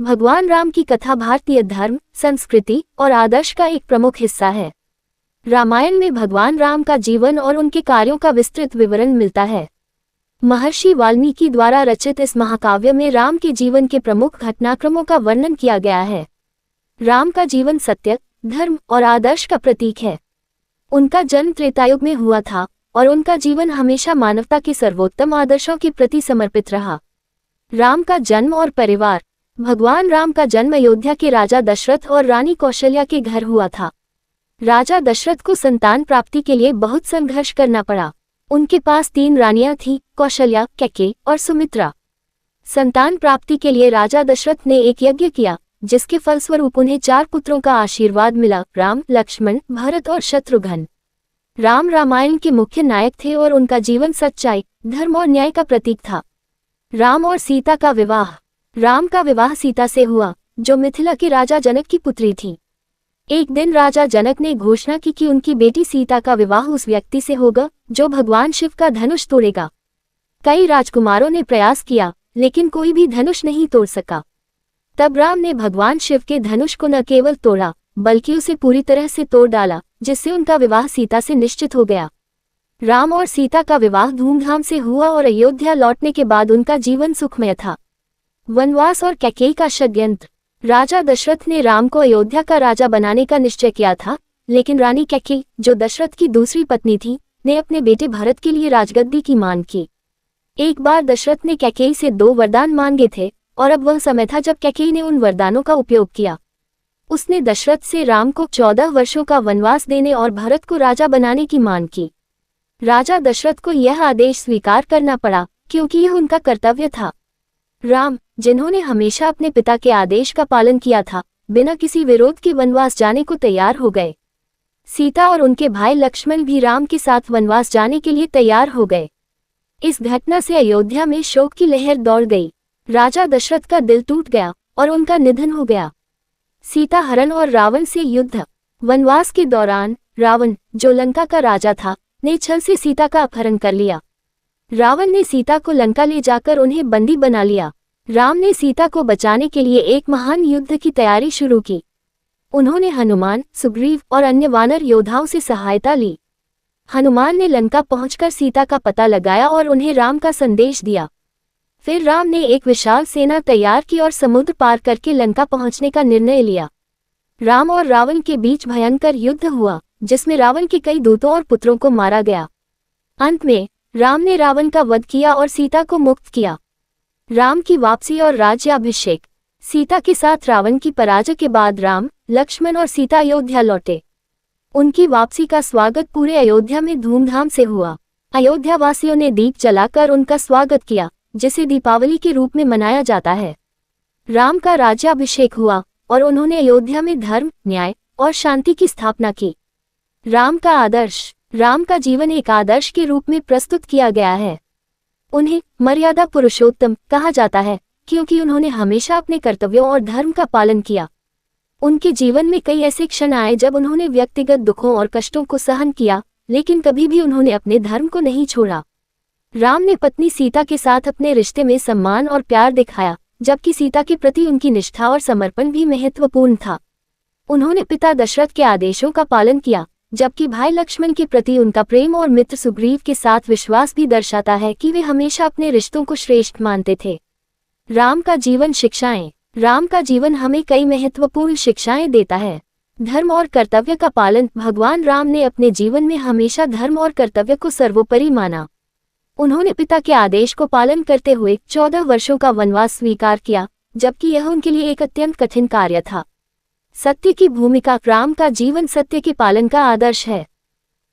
भगवान राम की कथा भारतीय धर्म, संस्कृति और आदर्श का एक प्रमुख हिस्सा है। रामायण में भगवान राम का जीवन और उनके कार्यों का विस्तृत विवरण मिलता है। महर्षि वाल्मीकि द्वारा रचित इस महाकाव्य में राम के जीवन के प्रमुख घटनाक्रमों का वर्णन किया गया है। राम का जीवन सत्य, धर्म और आदर्श का प्रतीक है। उनका जन्म त्रेतायुग में हुआ था और उनका जीवन हमेशा मानवता के सर्वोत्तम आदर्शों के प्रति समर्पित रहा। राम का जन्म और परिवार। भगवान राम का जन्म अयोध्या के राजा दशरथ और रानी कौशल्या के घर हुआ था। राजा दशरथ को संतान प्राप्ति के लिए बहुत संघर्ष करना पड़ा। उनके पास 3 रानियां थीं, कौशल्या, कैकेयी और सुमित्रा। संतान प्राप्ति के लिए राजा दशरथ ने एक यज्ञ किया, जिसके फलस्वरूप उन्हें 4 पुत्रों का आशीर्वाद मिला, राम, लक्ष्मण, भरत और शत्रुघ्न। राम रामायण के मुख्य नायक थे और उनका जीवन सच्चाई, धर्म और न्याय का प्रतीक था। राम और सीता का विवाह। राम का विवाह सीता से हुआ, जो मिथिला के राजा जनक की पुत्री थी। एक दिन राजा जनक ने घोषणा की कि उनकी बेटी सीता का विवाह उस व्यक्ति से होगा जो भगवान शिव का धनुष तोड़ेगा। कई राजकुमारों ने प्रयास किया, लेकिन कोई भी धनुष नहीं तोड़ सका। तब राम ने भगवान शिव के धनुष को न केवल तोड़ा, बल्कि उसे पूरी तरह से तोड़ डाला, जिससे उनका विवाह सीता से निश्चित हो गया। राम और सीता का विवाह धूमधाम से हुआ और अयोध्या लौटने के बाद उनका जीवन सुखमय था। वनवास और कैकेयी का षड्यंत्र। राजा दशरथ ने राम को अयोध्या का राजा बनाने का निश्चय किया था, लेकिन रानी कैकेयी, जो दशरथ की दूसरी पत्नी थी, ने अपने बेटे भरत के लिए राजगद्दी की मांग की। एक बार दशरथ ने कैकेयी से 2 वरदान मांगे थे और अब वह समय था जब कैकेयी ने उन वरदानों का उपयोग किया। उसने दशरथ से राम को 14 वर्षों का वनवास देने और भरत को राजा बनाने की मांग की। राजा दशरथ को यह आदेश स्वीकार करना पड़ा, क्योंकि यह उनका कर्तव्य था। राम, जिन्होंने हमेशा अपने पिता के आदेश का पालन किया था, बिना किसी विरोध के वनवास जाने को तैयार हो गए। सीता और उनके भाई लक्ष्मण भी राम के साथ वनवास जाने के लिए तैयार हो गए। इस घटना से अयोध्या में शोक की लहर दौड़ गई। राजा दशरथ का दिल टूट गया और उनका निधन हो गया। सीता हरण और रावण से युद्ध। वनवास के दौरान रावण, जो लंका का राजा था, ने छल से सीता का अपहरण कर लिया। रावण ने सीता को लंका ले जाकर उन्हें बंदी बना लिया। राम ने सीता को बचाने के लिए एक महान युद्ध की तैयारी शुरू की। उन्होंने हनुमान, सुग्रीव और अन्य वानर योद्धाओं से सहायता ली। हनुमान ने लंका पहुंचकर सीता का पता लगाया और उन्हें राम का संदेश दिया। फिर राम ने एक विशाल सेना तैयार की और समुद्र पार करके लंका पहुंचने का निर्णय लिया। राम और रावण के बीच भयंकर युद्ध हुआ, जिसमें रावण के कई दूतों और पुत्रों को मारा गया। अंत में राम ने रावण का वध किया और सीता को मुक्त किया। राम की वापसी और राज्याभिषेक। सीता के साथ रावण की पराजय के बाद राम, लक्ष्मण और सीता अयोध्या लौटे। उनकी वापसी का स्वागत पूरे अयोध्या में धूमधाम से हुआ। अयोध्या वासियों ने दीप जलाकर उनका स्वागत किया, जिसे दीपावली के रूप में मनाया जाता है। राम का राज्याभिषेक हुआ और उन्होंने अयोध्या में धर्म, न्याय और शांति की स्थापना की। राम का आदर्श। राम का जीवन एक आदर्श के रूप में प्रस्तुत किया गया है। उन्हें मर्यादा पुरुषोत्तम कहा जाता है, क्योंकि उन्होंने हमेशा अपने कर्तव्यों और धर्म का पालन किया। उनके जीवन में कई ऐसे क्षण आए जब उन्होंने व्यक्तिगत दुखों और कष्टों को सहन किया, लेकिन कभी भी उन्होंने अपने धर्म को नहीं छोड़ा। राम ने पत्नी सीता के साथ अपने रिश्ते में सम्मान और प्यार दिखाया, जबकि सीता के प्रति उनकी निष्ठा और समर्पण भी महत्वपूर्ण था। उन्होंने पिता दशरथ के आदेशों का पालन किया, जबकि भाई लक्ष्मण के प्रति उनका प्रेम और मित्र सुग्रीव के साथ विश्वास भी दर्शाता है कि वे हमेशा अपने रिश्तों को श्रेष्ठ मानते थे। राम का जीवन शिक्षाएं। राम का जीवन हमें कई महत्वपूर्ण शिक्षाएं देता है। धर्म और कर्तव्य का पालन। भगवान राम ने अपने जीवन में हमेशा धर्म और कर्तव्य को सर्वोपरि माना। उन्होंने पिता के आदेश को पालन करते हुए 14 वर्षों का वनवास स्वीकार किया, जबकि यह उनके लिए एक अत्यंत कठिन कार्य था। सत्य की भूमिका। राम का जीवन सत्य के पालन का आदर्श है।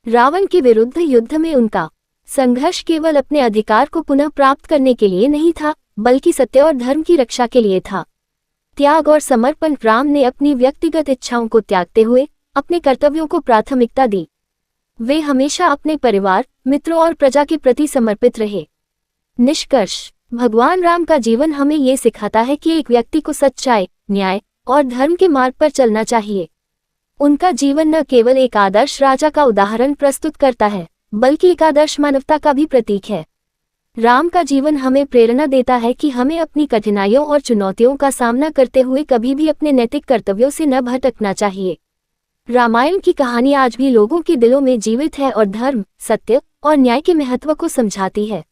रावण के विरुद्ध युद्ध में उनका संघर्ष केवल अपने अधिकार को पुनः प्राप्त करने के लिए नहीं था, बल्कि सत्य और धर्म की रक्षा के लिए था। त्याग और समर्पण। राम ने अपनी व्यक्तिगत इच्छाओं को त्यागते हुए अपने कर्तव्यों को प्राथमिकता दी। वे हमेशा अपने परिवार, मित्रों और प्रजा के प्रति समर्पित रहे। निष्कर्ष। भगवान राम का जीवन हमें ये सिखाता है कि एक व्यक्ति को सच्चाई, न्याय और धर्म के मार्ग पर चलना चाहिए। उनका जीवन न केवल एक आदर्श राजा का उदाहरण प्रस्तुत करता है, बल्कि एक आदर्श मानवता का भी प्रतीक है। राम का जीवन हमें प्रेरणा देता है कि हमें अपनी कठिनाइयों और चुनौतियों का सामना करते हुए कभी भी अपने नैतिक कर्तव्यों से न भटकना चाहिए। रामायण की कहानी आज भी लोगों के दिलों में जीवित है और धर्म, सत्य और न्याय के महत्व को समझाती है।